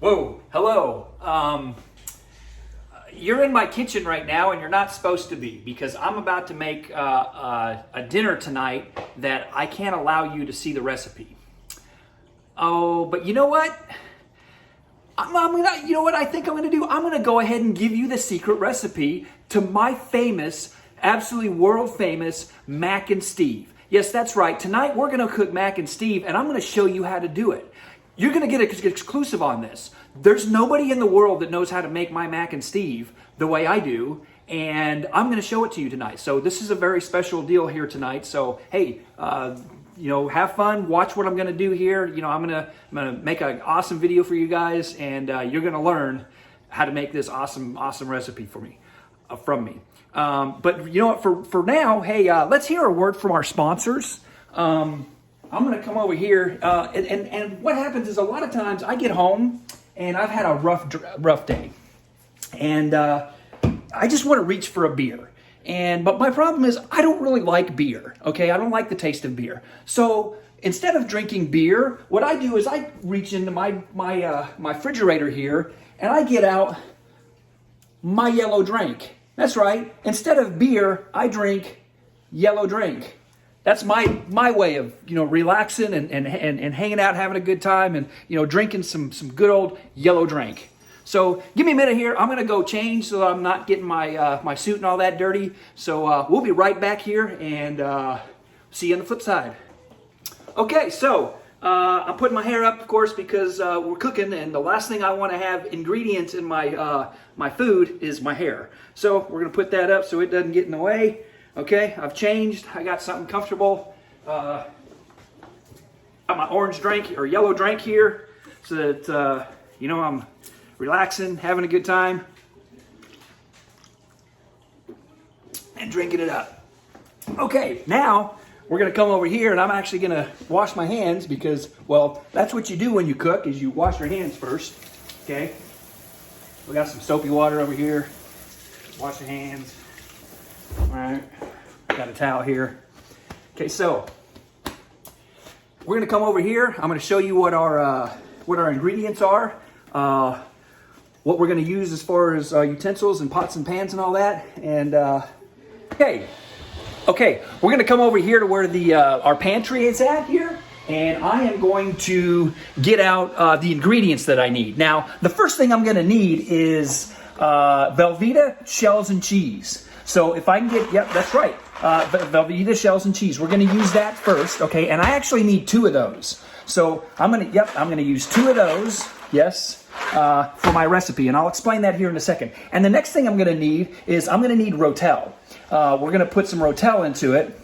Whoa, hello. You're in my kitchen right now and you're not supposed to be because I'm about to make a dinner tonight that I can't allow you to see the recipe. Oh, but you know what? I think I'm gonna do? I'm gonna go ahead and give you the secret recipe to my famous, absolutely world famous Mac and Steve. Yes, that's right. Tonight we're gonna cook Mac and Steve and I'm gonna show you how to do it. You're gonna get an exclusive on this. There's nobody in the world that knows how to make my Mac and Steve the way I do, and I'm gonna show it to you tonight. So this is a very special deal here tonight. So hey, have fun, watch what I'm gonna do here. I'm gonna make an awesome video for you guys, and you're gonna learn how to make this awesome recipe from me. But you know what, for now, hey, let's hear a word from our sponsors. I'm gonna come over here, and what happens is a lot of times I get home and I've had a rough day, and I just want to reach for a beer. But my problem is I don't really like beer. Okay, I don't like the taste of beer. So instead of drinking beer, what I do is I reach into my refrigerator here and I get out my yellow drink. That's right. Instead of beer, I drink yellow drink. That's my way of relaxing and hanging out, having a good time, and drinking some good old yellow drink. So give me a minute here. I'm gonna go change so that I'm not getting my suit and all that dirty. So we'll be right back here and see you on the flip side. Okay, so I'm putting my hair up, of course, because we're cooking, and the last thing I want to have ingredients in my food is my hair. So we're gonna put that up so it doesn't get in the way. Okay, I've changed. I got something comfortable. Got my orange drink or yellow drink here so that I'm relaxing, having a good time, and drinking it up. Okay, now we're gonna come over here and I'm actually gonna wash my hands because, well, that's what you do when you cook, is you wash your hands first. Okay, we got some soapy water over here. Wash your hands. All right, got a towel here. Okay, so we're gonna come over here. I'm gonna show you what our ingredients are, what we're gonna use as far as utensils and pots and pans and all that. And okay, we're gonna come over here to where our pantry is at here, and I am going to get out the ingredients that I need. Now, the first thing I'm gonna need is Velveeta shells and cheese. So if I can get, yep, that's right, Velveeta shells and cheese. We're gonna use that first, okay? And I actually need 2 of those. So I'm gonna use 2 of those, yes, for my recipe, and I'll explain that here in a second. And the next thing I'm gonna need is Rotel. We're gonna put some Rotel into it.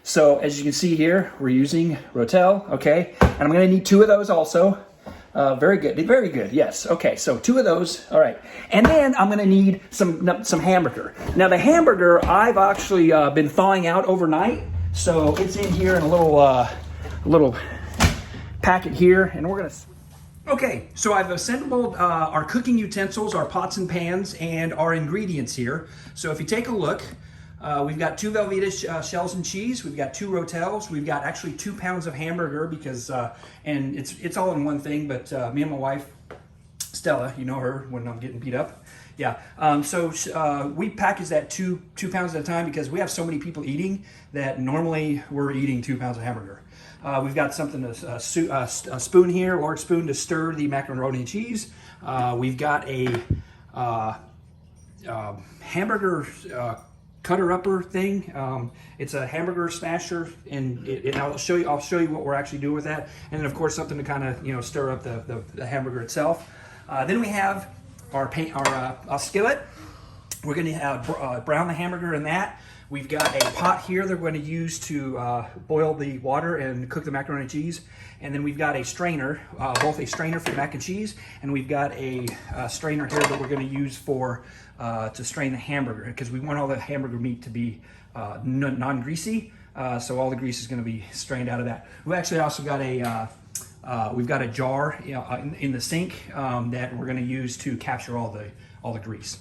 So as you can see here, we're using Rotel, okay? And I'm gonna need 2 of those also. Very good, yes. Okay, so 2 of those, all right. And then I'm gonna need some hamburger. Now the hamburger, I've actually been thawing out overnight, so it's in here in a little packet here, and we're gonna... Okay, so I've assembled our cooking utensils, our pots and pans, and our ingredients here. So if you take a look, we've got 2 Velveeta shells and cheese. We've got 2 Rotels. We've got actually 2 pounds of hamburger because, and it's all in one thing. But me and my wife, Stella, you know her when I'm getting beat up. Yeah. So we package that 2 pounds at a time because we have so many people eating that normally we're eating 2 pounds of hamburger. We've got something, a spoon here, a large spoon to stir the macaroni and cheese. We've got a hamburger cutter-upper thing. It's a hamburger smasher, and I'll show you what we're actually doing with that. And then of course something to kind of stir up the hamburger itself. Then we have our skillet. We're going to have brown the hamburger in that. We've got a pot here that we're going to use to boil the water and cook the macaroni and cheese. And then we've got a strainer, both a strainer for mac and cheese, and we've got a strainer here that we're going to use for to strain the hamburger, because we want all the hamburger meat to be non-greasy. So all the grease is going to be strained out of that. We actually also got we've got a jar in the sink that we're going to use to capture all the grease.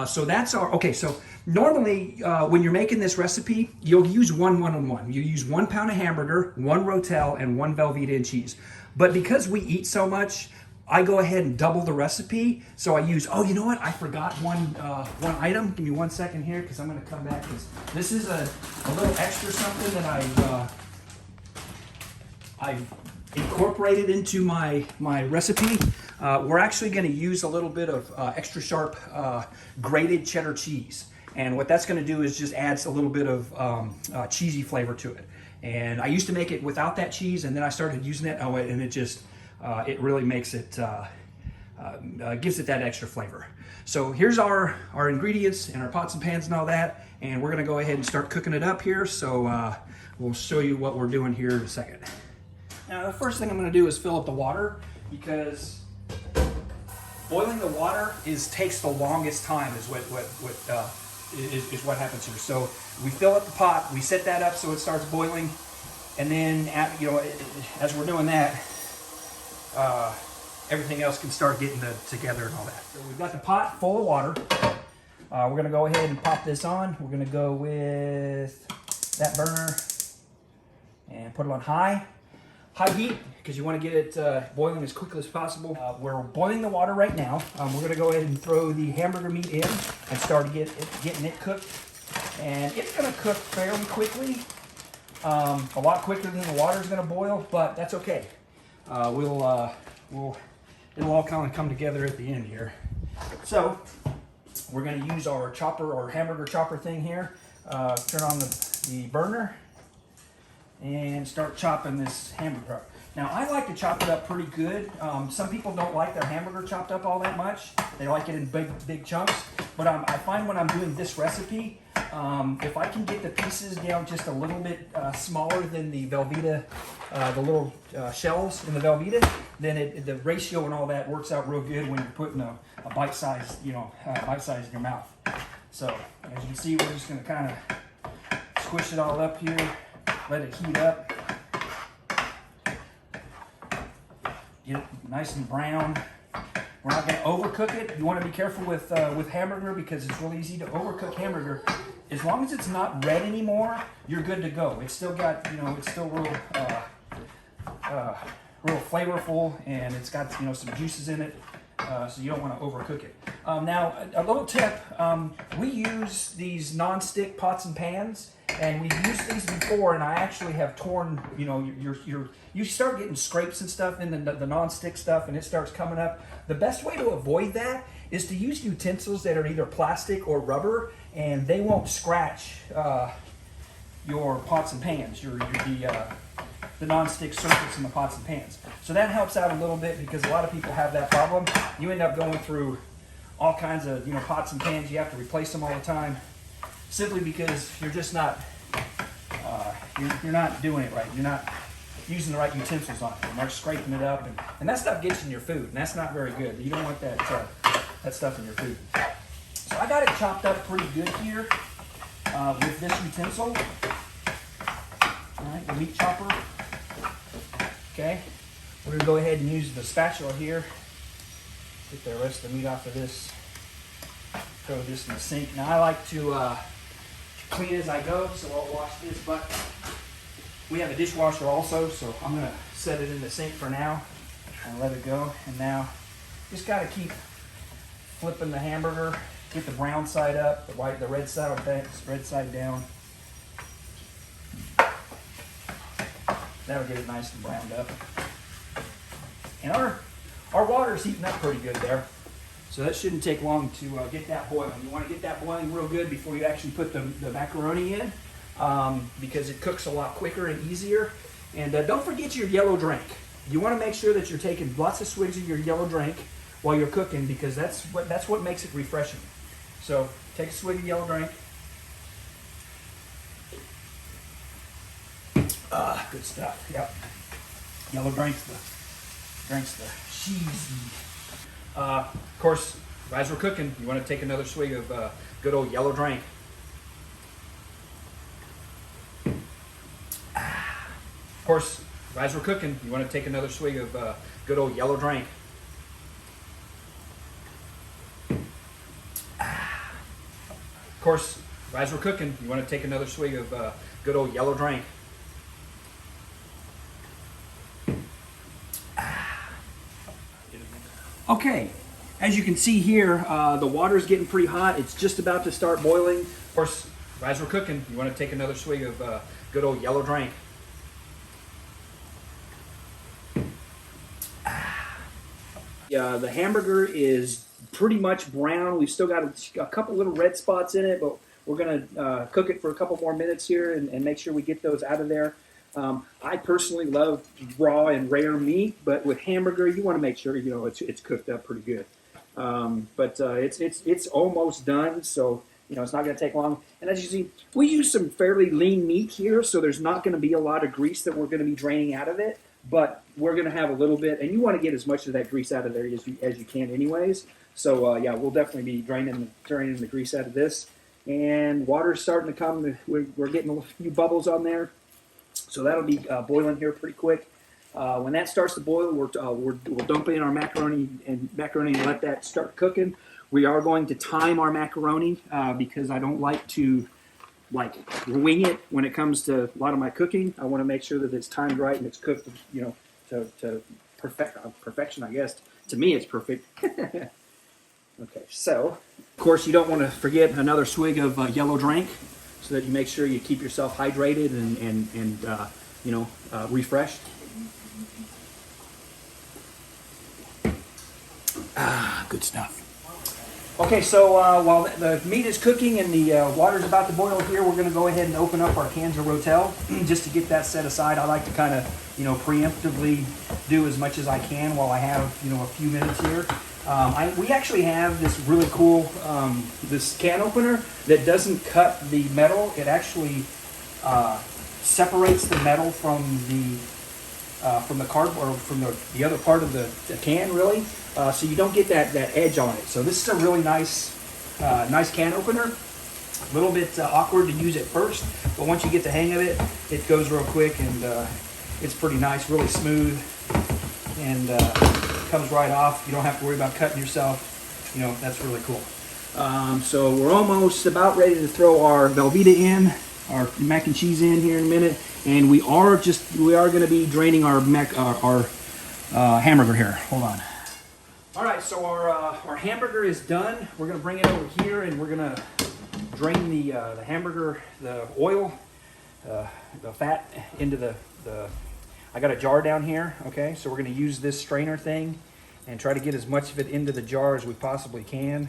So that's our, okay, so normally when you're making this recipe, you'll use 1-1-1. You use 1 pound of hamburger, 1 Rotel, and 1 Velveeta and cheese. But because we eat so much, I go ahead and double the recipe. So I use, oh, you know what? I forgot one item. Give me 1 second here because I'm going to come back. This is a little extra something that I've incorporated into my recipe. We're actually going to use a little bit of extra sharp grated cheddar cheese. And what that's going to do is just adds a little bit of cheesy flavor to it. And I used to make it without that cheese, and then I started using it. Oh, and it just, it really makes it, gives it that extra flavor. So here's our ingredients and our pots and pans and all that. And we're going to go ahead and start cooking it up here. So we'll show you what we're doing here in a second. Now, the first thing I'm going to do is fill up the water, because boiling the water takes the longest time is what happens here. So we fill up the pot, we set that up so it starts boiling, and then as we're doing that, everything else can start getting together and all that. So we've got the pot full of water. We're going to go ahead and pop this on. We're going to go with that burner and put it on high heat, because you want to get it boiling as quickly as possible. We're boiling the water right now. We're going to go ahead and throw the hamburger meat in and start getting it cooked. And it's going to cook fairly quickly, a lot quicker than the water is going to boil, but that's okay. It'll all kind of come together at the end here. So we're going to use our chopper or hamburger chopper thing here. Turn on the burner and start chopping this hamburger. Now, I like to chop it up pretty good. Some people don't like their hamburger chopped up all that much. They like it in big chunks. But I find when I'm doing this recipe, if I can get the pieces down just a little bit smaller than the Velveeta, the little shells in the Velveeta, then the ratio and all that works out real good when you're putting a bite-sized, bite-sized in your mouth. So, as you can see, we're just going to kind of squish it all up here. Let it heat up. Get it nice and brown. We're not going to overcook it. You want to be careful with hamburger, because it's really easy to overcook hamburger. As long as it's not red anymore, you're good to go. It's still got, it's still real flavorful, and it's got, some juices in it. So you don't want to overcook it. Now, a little tip, we use these non-stick pots and pans, and we've used these before, and I actually have torn, you start getting scrapes and stuff in the non-stick stuff, and it starts coming up. The best way to avoid that is to use utensils that are either plastic or rubber, and they won't scratch your pots and pans, the non-stick surface in the pots and pans. So that helps out a little bit, because a lot of people have that problem. You end up going through all kinds of pots and pans. You have to replace them all the time, simply because you're just not you're not doing it right. You're not using the right utensils on it. You're scraping it up, and that stuff gets in your food, and that's not very good. You don't want that stuff in your food. So I got it chopped up pretty good here with this utensil. All right, the meat chopper. Okay, we're going to go ahead and use the spatula here. Get the rest of the meat off of this. Throw this in the sink. Now, I like to clean as I go, so I'll wash this, but we have a dishwasher also, so I'm going to set it in the sink for now and let it go. And now, just got to keep flipping the hamburger. Get the brown side up, the red side down. That'll get it nice and browned up. And our water's heating up pretty good there. So that shouldn't take long to get that boiling. You want to get that boiling real good before you actually put the macaroni in, because it cooks a lot quicker and easier. And don't forget your yellow drink. You want to make sure that you're taking lots of swigs of your yellow drink while you're cooking, because that's what makes it refreshing. So take a swig of yellow drink. Good stuff. Yep. Yellow drink's the cheesy. Of course, as we're cooking, you want to take another swig of good old yellow drink. Of course, as we're cooking, you want to take another swig of good old yellow drink. Of course, as we're cooking, you want to take another swig of good old yellow drink. Okay, as you can see here, the water is getting pretty hot. It's just about to start boiling. Of course, as we're cooking, you want to take another swig of good old yellow drink. Yeah, the hamburger is pretty much brown. We've still got a couple little red spots in it, but we're going to cook it for a couple more minutes here and make sure we get those out of there. I personally love raw and rare meat, but with hamburger, you want to make sure it's cooked up pretty good. It's almost done, so it's not going to take long. And as you see, we use some fairly lean meat here, so there's not going to be a lot of grease that we're going to be draining out of it. But we're going to have a little bit, and you want to get as much of that grease out of there as you can anyways. So yeah, we'll definitely be draining the grease out of this. And water's starting to come. We're getting a few bubbles on there. So that'll be boiling here pretty quick. When that starts to boil, we'll dump in our macaroni and let that start cooking. We are going to time our macaroni because I don't like to wing it when it comes to a lot of my cooking. I want to make sure that it's timed right and it's cooked, to perfection, I guess. To me, it's perfect. Okay, so of course you don't want to forget another swig of yellow drink, so that you make sure you keep yourself hydrated and refreshed. Good stuff. Okay, so while the meat is cooking and the water's about to boil here, we're going to go ahead and open up our cans of Rotel just to get that set aside. I like to kind of, preemptively do as much as I can while I have, a few minutes here. We actually have this really cool, this can opener that doesn't cut the metal. It actually separates the metal from the cardboard, or from the other part of the can, really. So you don't get that edge on it. So this is a really nice can opener. A little bit awkward to use at first, but once you get the hang of it, it goes real quick, and it's pretty nice, really smooth, and comes right off. You don't have to worry about cutting yourself. That's really cool. So we're almost about ready to throw our Velveeta in, our mac and cheese in here in a minute, and we are going to be draining our hamburger here. Hold on. All right, so our hamburger is done. We're going to bring it over here, and we're going to drain the hamburger, the oil, the fat into the. I got a jar down here. Okay, so we're going to use this strainer thing and try to get as much of it into the jar as we possibly can.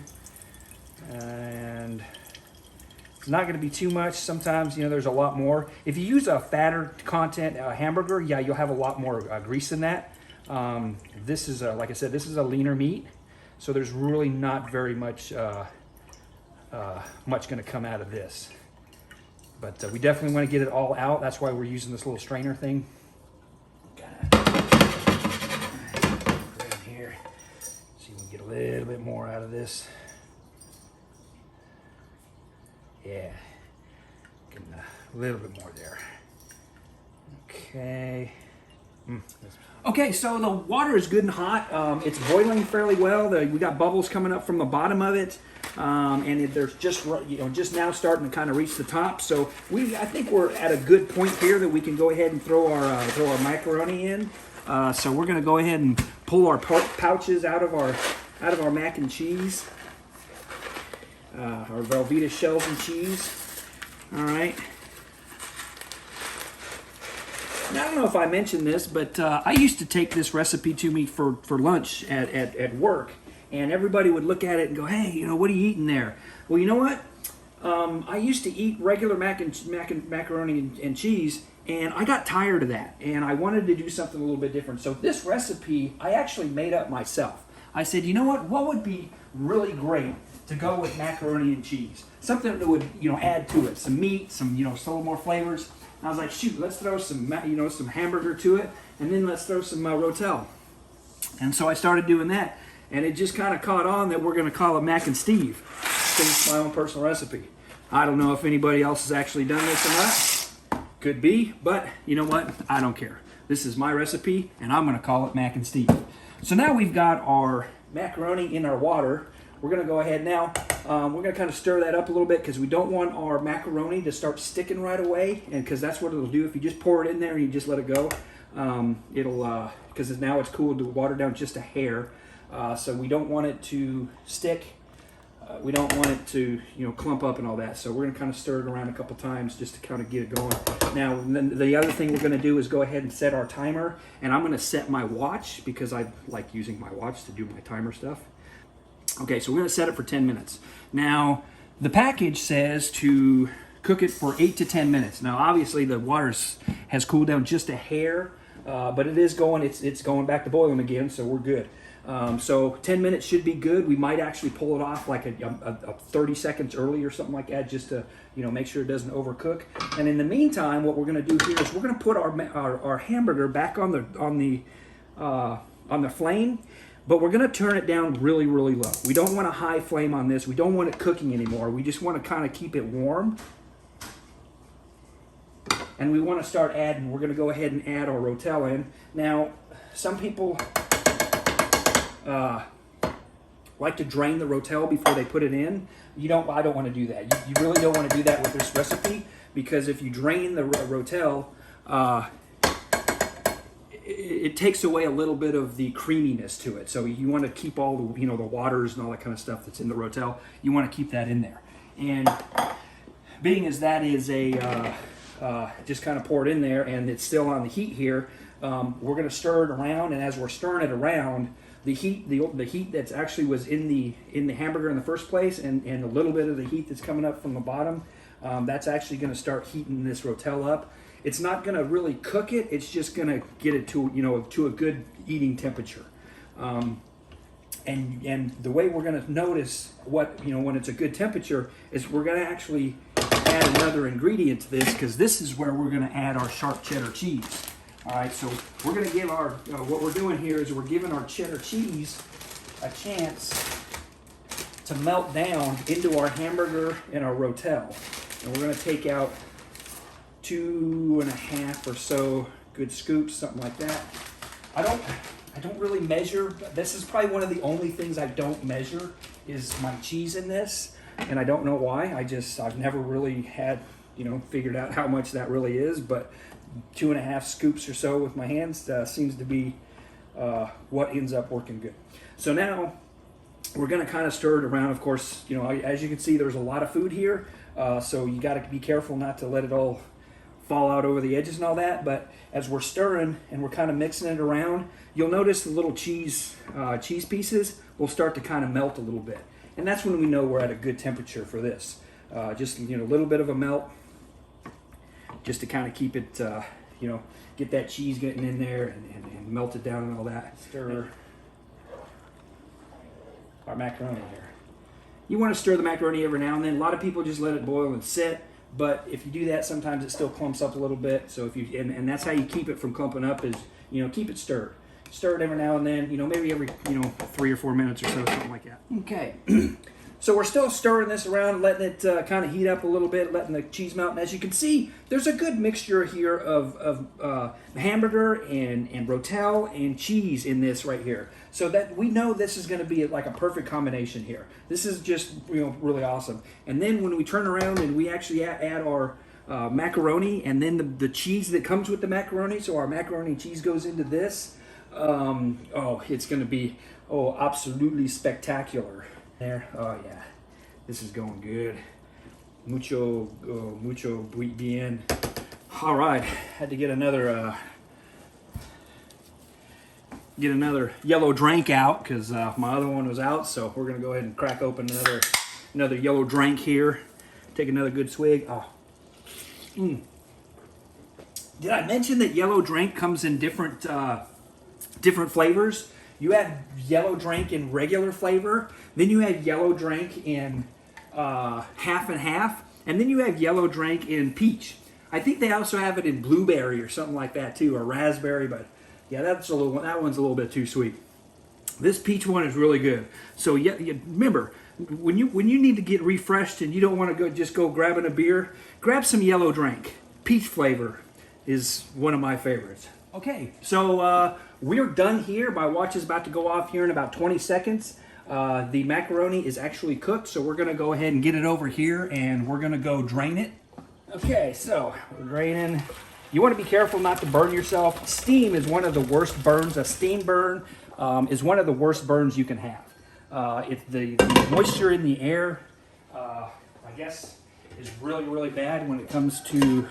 And it's not going to be too much. Sometimes, there's a lot more. If you use a fatter content hamburger, yeah, you'll have a lot more grease in that. This is, like I said, this is a leaner meat, so there's really not very much going to come out of this. But we definitely want to get it all out. That's why we're using this little strainer thing. Right here, see if we can get a little bit more out of this. Yeah, getting a little bit more there. Okay. Okay, so the water is good and hot. It's boiling fairly well. We got bubbles coming up from the bottom of it, and there's just now starting to kind of reach the top. So I think we're at a good point here that we can go ahead and throw our macaroni in. So we're going to go ahead and pull our pouches out of our mac and cheese, our Velveeta shells and cheese. All right. Now, I don't know if I mentioned this, but I used to take this recipe to me for lunch at work, and everybody would look at it and go, "Hey, what are you eating there?" Well, you know what? I used to eat regular macaroni and cheese, and I got tired of that, and I wanted to do something a little bit different. So this recipe I actually made up myself. I said, you know what would be really great to go with macaroni and cheese? Something that would add to it, some meat, some a little more flavors. I was like, shoot, let's throw some hamburger to it, and then let's throw some Rotel. And so I started doing that, and it just kind of caught on that we're going to call it Mac and Steve. It's my own personal recipe. I don't know if anybody else has actually done this or not. Could be, but you know what? I don't care. This is my recipe, and I'm going to call it Mac and Steve. So now we've got our macaroni in our water. We're going to go ahead now. We're going to kind of stir that up a little bit because we don't want our macaroni to start sticking right away, and because that's what it'll do if you just pour it in there and you just let it go. Because now it's cooled to water down just a hair. So we don't want it to stick. We don't want it to, clump up and all that. So we're going to kind of stir it around a couple times just to kind of get it going. Now, the other thing we're going to do is go ahead and set our timer. And I'm going to set my watch because I like using my watch to do my timer stuff. Okay, so we're going to set it for 10 minutes. Now, the package says to cook it for 8 to 10 minutes. Now, obviously, the water has cooled down just a hair, but it's going back to boiling again, so we're good. So 10 minutes should be good. We might actually pull it off like a 30 seconds early or something like that, just to make sure it doesn't overcook. And in the meantime, what we're going to do here is we're going to put our hamburger back on the flame, but we're going to turn it down really, really low. We don't want a high flame on this. We don't want it cooking anymore. We just want to kind of keep it warm. And we want to start adding. We're going to go ahead and add our rotel in. Now, some people like to drain the rotel before they put it in. I don't want to do that. You really don't want to do that with this recipe, because if you drain the rotel, it takes away a little bit of the creaminess to it. So you want to keep all the the waters and all that kind of stuff that's in the rotel. You want to keep that in there. And being as that is a just kind of pour it in there, and it's still on the heat here, we're going to stir it around. And as we're stirring it around, the heat that's actually was in the hamburger in the first place, and a little bit of the heat that's coming up from the bottom, that's actually going to start heating this rotel up. It's not going to really cook it. It's just going to get it to a good eating temperature. And the way we're going to notice when it's a good temperature is we're going to actually add another ingredient to this, because this is where we're going to add our sharp cheddar cheese. All right, so we're going to give what we're doing here is we're giving our cheddar cheese a chance to melt down into our hamburger and our rotel. And we're going to take out 2.5 or so good scoops, something like that. I don't really measure. This is probably one of the only things I don't measure is my cheese in this, and I don't know why. I've never really had figured out how much that really is, but 2.5 scoops or so with my hands seems to be what ends up working good. So now we're going to kind of stir it around. Of course, as you can see, there's a lot of food here, so you got to be careful not to let it all fall out over the edges and all that. But as we're stirring and we're kind of mixing it around, you'll notice the little cheese pieces will start to kind of melt a little bit, and that's when we know we're at a good temperature for this. Just a little bit of a melt, just to kind of keep it, get that cheese getting in there and melt it down and all that. Stir our macaroni here. You want to stir the macaroni every now and then. A lot of people just let it boil and sit, but if you do that, sometimes it still clumps up a little bit. So and that's how you keep it from clumping up is, keep it stirred. Stir it every now and then, maybe every, 3 or 4 minutes or so, something like that. Okay. So we're still stirring this around, letting it kind of heat up a little bit, letting the cheese melt. And as you can see, there's a good mixture here of hamburger and rotel and cheese in this right here. So that we know this is going to be like a perfect combination here. This is just really awesome. And then when we turn around and we actually add our macaroni and then the cheese that comes with the macaroni, so our macaroni and cheese goes into this. It's going to be absolutely spectacular. There. Oh yeah, this is going good. Mucho bien. All right, had to get another yellow drink out because my other one was out. So we're gonna go ahead and crack open another yellow drink here. Take another good swig. Did I mention that yellow drink comes in different flavors? You have yellow drink in regular flavor, then you have yellow drink in half and half, and then you have yellow drink in peach. I think they also have it in blueberry or something like that too, or raspberry, but yeah, that one's a little bit too sweet. This peach one is really good. So yeah, remember, when you need to get refreshed and you don't want to go grabbing a beer, grab some yellow drink. Peach flavor is one of my favorites. Okay, so we're done here. My watch is about to go off here in about 20 seconds. The macaroni is actually cooked, so we're going to go ahead and get it over here, and we're going to go drain it. Okay, so we're draining. You want to be careful not to burn yourself. Steam is one of the worst burns. A steam burn is one of the worst burns you can have. If the moisture in the air, I guess, is really, really bad when it comes to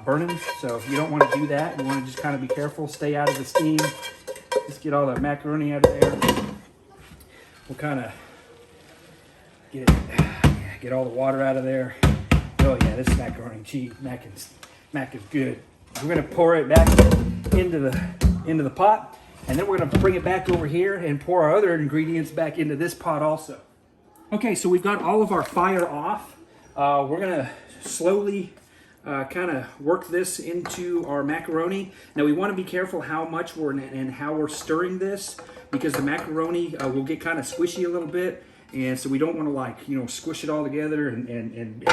burning. So you don't want to do that. You want to just kind of be careful, stay out of the steam. Just get all the macaroni out of there. We'll kind of get all the water out of there. Oh yeah, this macaroni cheese, mac is good. We're gonna pour it back into the pot, and then we're gonna bring it back over here and pour our other ingredients back into this pot also. Okay, so we've got all of our fire off. We're gonna slowly kind of work this into our macaroni. Now we want to be careful how much and how we're stirring this, because the macaroni will get kind of squishy a little bit, and so we don't want to, like, squish it all together and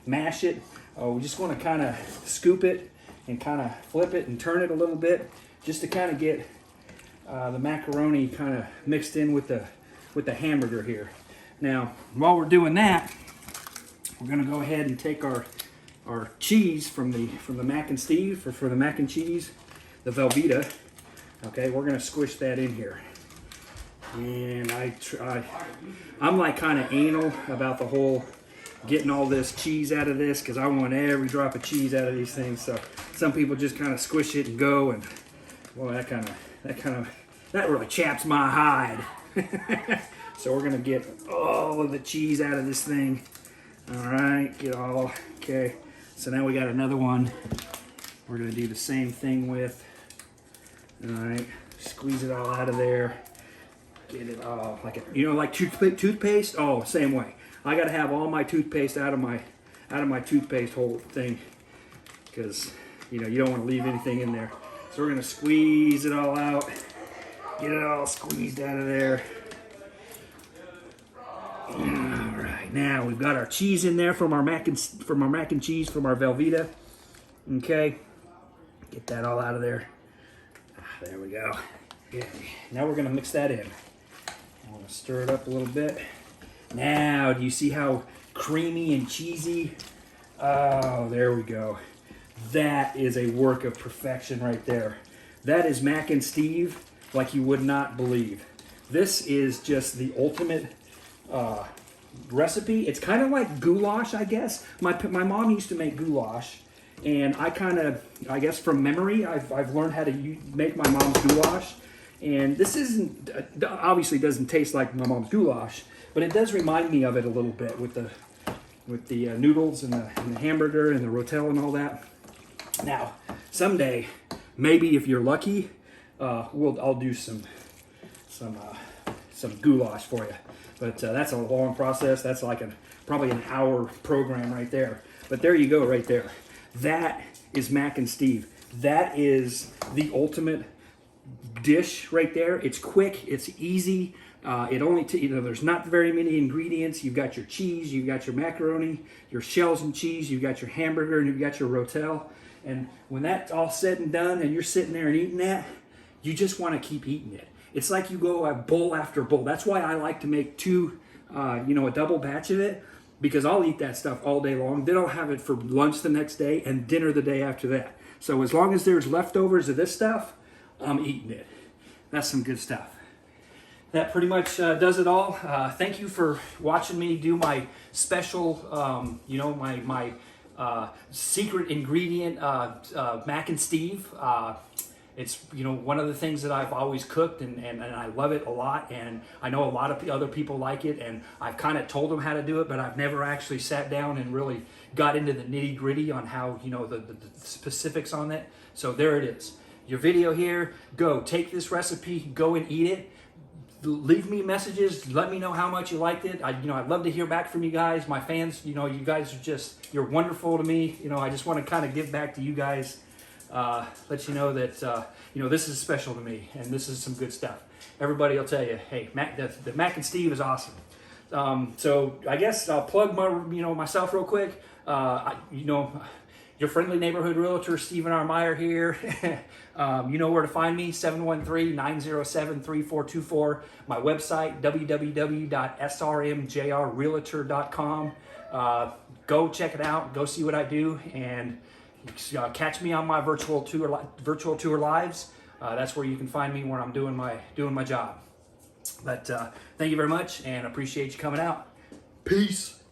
mash it. We just want to kind of scoop it and kind of flip it and turn it a little bit, just to kind of get the macaroni kind of mixed in with the hamburger here. Now, while we're doing that, we're going to go ahead and take our cheese from the mac and Steve, or for the mac and cheese, the Velveeta. Okay, we're going to squish that in here. And I'm like kind of anal about the whole getting all this cheese out of this, because I want every drop of cheese out of these things. So some people just kind of squish it and go, and well, that really chaps my hide. So we're gonna get all of the cheese out of this thing. All right, get all, okay. So now we got another one we're gonna do the same thing with. All right, squeeze it all out of there. Get it all like toothpaste. Oh, same way. I gotta have all my toothpaste out of my toothpaste whole thing, because you don't want to leave anything in there. So we're gonna squeeze it all out, get it all squeezed out of there. All right, now we've got our cheese in there from our mac and cheese from our Velveeta. Okay, get that all out of there. There we go. Okay. Now we're gonna mix that in. I'm gonna stir it up a little bit. Now, do you see how creamy and cheesy? Oh, there we go. That is a work of perfection right there. That is mac and Steve like you would not believe. This is just the ultimate recipe. It's kind of like goulash, I guess. My mom used to make goulash, and I guess from memory, I've learned how to make my mom's goulash. And this obviously doesn't taste like my mom's goulash, but it does remind me of it a little bit with the noodles and the hamburger and the rotel and all that. Now, someday, maybe if you're lucky, I'll do some goulash for you. But that's a long process. That's like probably an hour program right there. But there you go, right there. That is mac and Steve. That is the ultimate dish right there. It's quick. It's easy. It only there's not very many ingredients. You've got your cheese, you've got your macaroni, your shells and cheese, you've got your hamburger, and you've got your rotel. And when that's all said and done, and you're sitting there and eating that, you just want to keep eating it. It's like you go bowl after bowl. That's why I like to make a double batch of it, because I'll eat that stuff all day long. Then I'll have it for lunch the next day and dinner the day after that. So as long as there's leftovers of this stuff, I'm eating it. That's some good stuff. That pretty much does it all. Thank you for watching me do my special, my secret ingredient, mac and Steve. It's one of the things that I've always cooked, and I love it a lot, and I know a lot of other people like it, and I've kind of told them how to do it, but I've never actually sat down and really got into the nitty gritty on how, the specifics on that. So there it is. Your video here. Go take this recipe, go and eat it. Leave me messages. Let me know how much you liked it. I'd love to hear back from you guys, my fans. You guys are you're wonderful to me. I just want to kind of give back to you guys. Let you know that this is special to me, and this is some good stuff. Everybody will tell you, hey, the mac and Steve is awesome. So I guess I'll plug myself real quick. Your Friendly Neighborhood Realtor, Stephen R. Meyer here. You know where to find me, 713-907-3424. My website, www.srmjrrealtor.com. Go check it out. Go see what I do. And catch me on my virtual tour lives. that's where you can find me when I'm doing my job. But thank you very much, and appreciate you coming out. Peace.